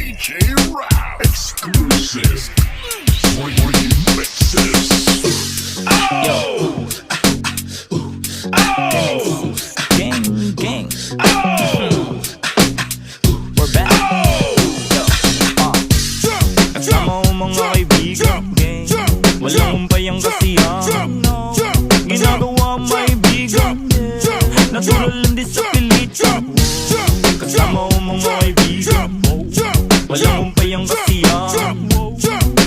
DJ Rap exclusive remixes. Oh! Oh! Gang. We're back. At sama mo mga kaibigan, walang humpayang kasiyahan. Ginagawa may bigan, natural lang din sa pilita. Kasama mo mga kaibigan, walang humpayang kasiyahan.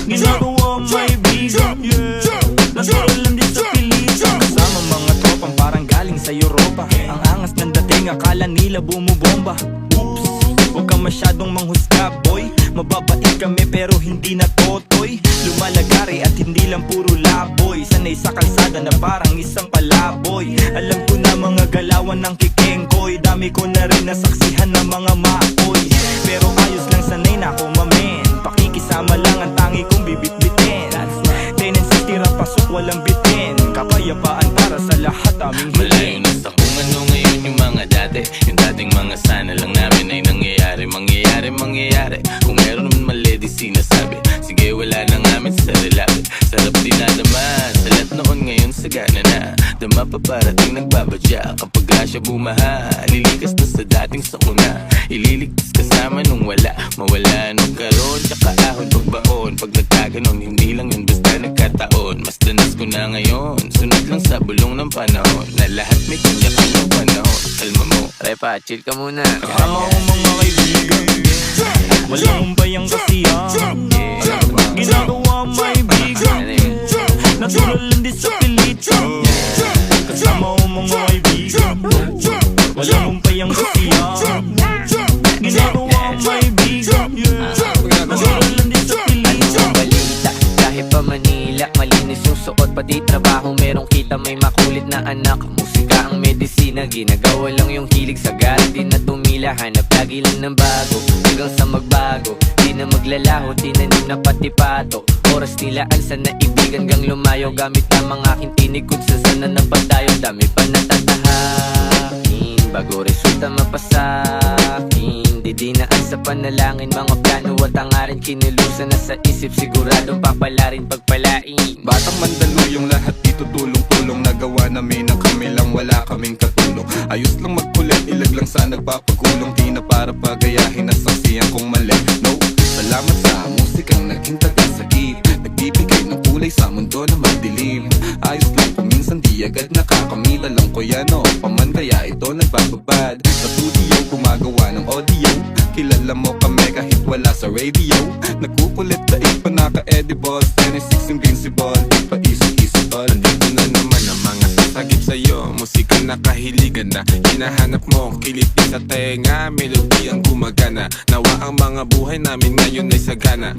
Ginagawa may bigan, natural lang din sa pilita. Kasama mga tropang parang galing sa Europa. Ang angas ng dating, akala nila bumubomba. Oops, huwag ka masyadong manghusga boy. Mababait kami pero hindi na totoy. Lumalagari at hindi lang puro laboy. Sanay sa kalsada na parang isang palaboy. Alam ko na mga galawan ng kikengkoy. Dami ko na rin nasaksihan ng mga maoy. Pero ayos lang, sanay na ako mamen. Pakikisama lang ang tangi kong bibit-bitin. Tendency tira pasok walang bitin. Kapayapaan para sa lahat aming malayo hiling. na sa kung ano ngayon yung mga dati. Yung dating mga sana lang namin ay nangyayari. Kung meron naman mali di sinasabi. Sige wala na ngamin sa lalapit. Sarap din nadama sa lahat noon ngayon sagana na. Dama pa parating nagbabadya. Kapag siya bumaha, lilikas na sa dating sakuna. Ililigtas kasama nung wala. Mawala nung karon, tsaka ahon pagbaon. Pag nagkaganon, hindi lang yun basta nagkataon. Mas danas ko na ngayon, sunod lang sa bulong ng panahon. Na lahat may kanya-kanyang panahon. Kalma mo, repa, chill ka muna. Kasama ko mga kaibigan, walang humpayang kasiyahan. Ginagawa may bigan, natural lang din sa pilita. Kasama ko mga kaibigan, walang humpayang kasiyahan. Ginagawa may bigan, natural lang din sa pilita. Balita, kahit pa Manila, malinis yung suot, pati trabaho merong kita. May makulit na anak, musika ang medisina. Ginagawa lang yung hilig sa galit, di na tumila. Hanap lagi lang ng bago, hanggang sa magbago. Di na maglalaho, tinanim na pati pato. Oras nilaan sa naibigan gang lumayo. Gamit ang mga aking tinig kung sa sana ng pagdayo. Dami pa natatahakin bago resulta mapasakin. Didinaan sa panalangin, mga plano at hangarin. Kinulusan na sa isip, siguradong papalarin pagpalain. Batang Mandaluyong lahat dito tulong-tulong. Nagawa namin ang kami lang, wala kaming katulong. Ayos lang magkulit, ilag lang sa nagpapakulong. Di na para pagayahin na saksiyan kong mali. No, salamat sa musikang naging tagasagip. Nagbibigay ng kulay sa mundo na madilim. Ayos lang kung minsan di agad nakakamila lang ko yan o paman, kaya ito nagbababad. Sa studio gumagawa ng audio. Kilala mo kami kahit wala sa radio. Nagkukulit daig pa naka-edible. 26 invincible, di pa easy all. Dito na naman ang mga sasagip sa'yo. Musika na kahiligan na hinahanap mo. Kiliti sa tenga, melody ang gumagana. Nawa ang mga buhay namin ngayon ay sagana.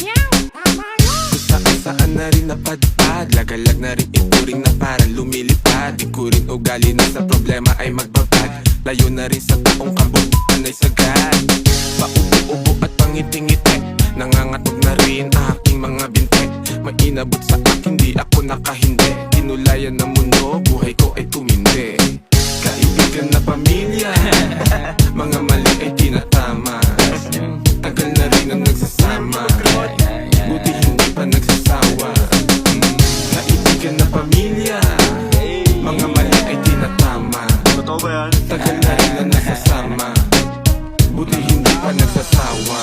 Saan na rin napadpad. Lagalag na rin ituring na parang lumilipad. Di ko rin ugali na sa problema ay magbabad. Layo na rin sa taong kabubuan ay sagad. Paubo-ubo at pangiti-ngiti. Nangangatog na rin aking mga binti. May inabot sa akin, di ako nakahindi. Tinulayan ng mundo, buhay ko ay tumindi. Kaibigan na pamilya, mga mali ay tinatama. Tagal na rin ang nagsasama, buti hindi pa nagsasawa. Kaibigan na pamilya, mga mali ay tinatama. Tagal na rin ang nagsasama, buti hindi pa nagsasawa.